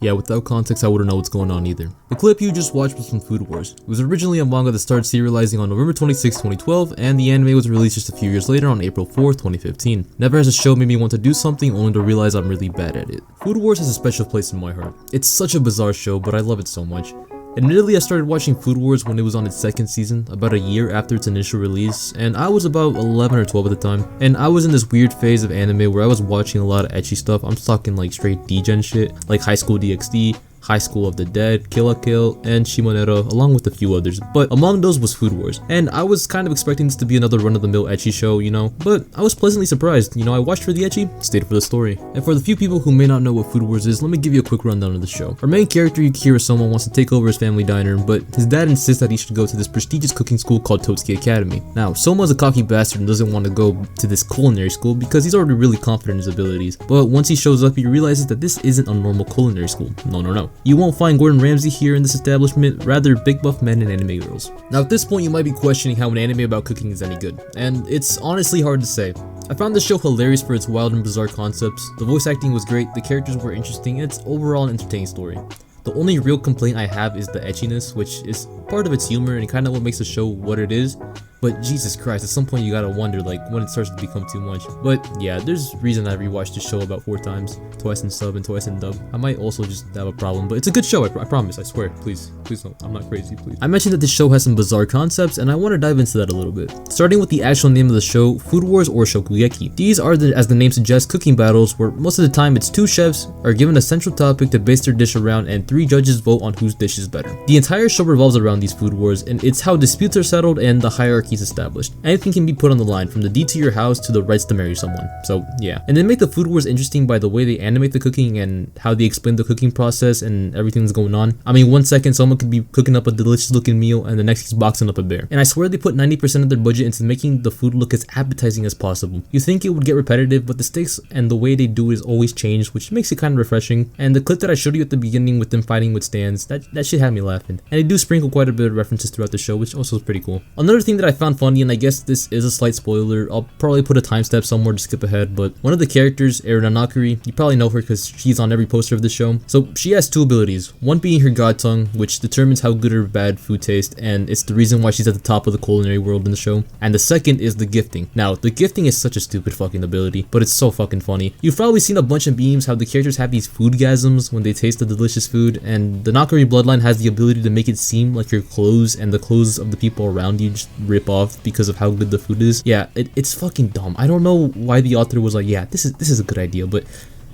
Yeah, without context I wouldn't know what's going on either. The clip you just watched was from Food Wars. It was originally a manga that started serializing on November 26, 2012, and the anime was released just a few years later on April 4th, 2015. Never has a show made me want to do something only to realize I'm really bad at it. Food Wars has a special place in my heart. It's such a bizarre show, but I love it so much. Admittedly, I started watching Food Wars when it was on its second season, about a year after its initial release, and I was about 11 or 12 at the time. And I was in this weird phase of anime where I was watching a lot of ecchi stuff. I'm talking like straight D-gen shit, like High School DxD, High School of the Dead, Kill la Kill, and Shimonero, along with a few others, but among those was Food Wars. And I was kind of expecting this to be another run-of-the-mill ecchi show, you know, but I was pleasantly surprised. You know, I watched for the ecchi, stayed for the story. And for the few people who may not know what Food Wars is, let me give you a quick rundown of the show. Our main character, Yukihiro Soma, wants to take over his family diner, but his dad insists that he should go to this prestigious cooking school called Totsuki Academy. Now, Soma is a cocky bastard and doesn't want to go to this culinary school because he's already really confident in his abilities, but once he shows up, he realizes that this isn't a normal culinary school. No. You won't find Gordon Ramsay here in this establishment, rather big buff men and anime girls. Now at this point you might be questioning how an anime about cooking is any good, and it's honestly hard to say. I found this show hilarious for its wild and bizarre concepts, the voice acting was great, the characters were interesting, and it's overall an entertaining story. The only real complaint I have is the etchiness, which is part of its humor and kind of what makes the show what it is. But Jesus Christ, at some point you gotta wonder like when it starts to become too much. But yeah, there's reason I rewatched this show about 4 times, twice in sub and twice in dub. I might also just have a problem, but it's a good show, I promise, I swear. Please don't, I'm not crazy, please. I mentioned that this show has some bizarre concepts and I want to dive into that a little bit. Starting with the actual name of the show, Food Wars or Shokugeki. These are, as the name suggests, cooking battles where most of the time it's 2 chefs are given a central topic to base their dish around and 3 judges vote on whose dish is better. The entire show revolves around these food wars and it's how disputes are settled and the hierarchy is established. Anything can be put on the line, from the deed to your house to the rights to marry someone. So yeah. And they make the Food Wars interesting by the way they animate the cooking and how they explain the cooking process and everything that's going on. I mean, 1 second someone could be cooking up a delicious looking meal and the next he's boxing up a bear. And I swear they put 90% of their budget into making the food look as appetizing as possible. You think it would get repetitive, but the stakes and the way they do it is always changed, which makes it kind of refreshing. And the clip that I showed you at the beginning with them fighting with stands, that shit had me laughing. And they do sprinkle quite a bit of references throughout the show, which also is pretty cool. Another thing that I found funny, and I guess this is a slight spoiler, I'll probably put a timestamp somewhere to skip ahead, but one of the characters, Erina Nakuri, you probably know her because she's on every poster of the show. So she has 2 abilities, one being her god tongue, which determines how good or bad food tastes, and it's the reason why she's at the top of the culinary world in the show. And the second is the gifting. Now, the gifting is such a stupid fucking ability, but it's so fucking funny. You've probably seen a bunch of memes how the characters have these foodgasms when they taste the delicious food, and the Nakuri bloodline has the ability to make it seem like your clothes and the clothes of the people around you just rip off because of how good the food is. Yeah, it's fucking dumb. I don't know why the author was like, yeah, this is a good idea, but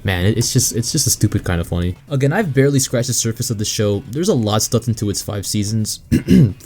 man, it's just a stupid kind of funny. Again, I've barely scratched the surface of the show. There's a lot stuffed into its 5 seasons.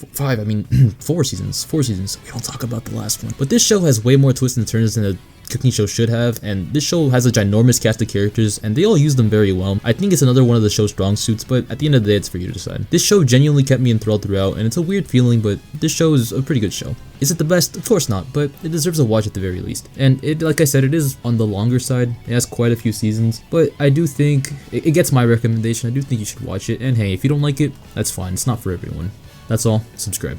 4 seasons. 4 seasons. We don't talk about the last one. But this show has way more twists and turns than a cooking show should have, and this show has a ginormous cast of characters and they all use them very well. I think it's another one of the show's strong suits, but at the end of the day it's for you to decide. This show genuinely kept me enthralled throughout, and it's a weird feeling, but this show is a pretty good show. Is it the best? Of course not, but it deserves a watch at the very least. And it, like I said, it is on the longer side. It has quite a few seasons, but I do think it gets my recommendation. I do think you should watch it, and hey, if you don't like it, that's fine. It's not for everyone. That's all. Subscribe.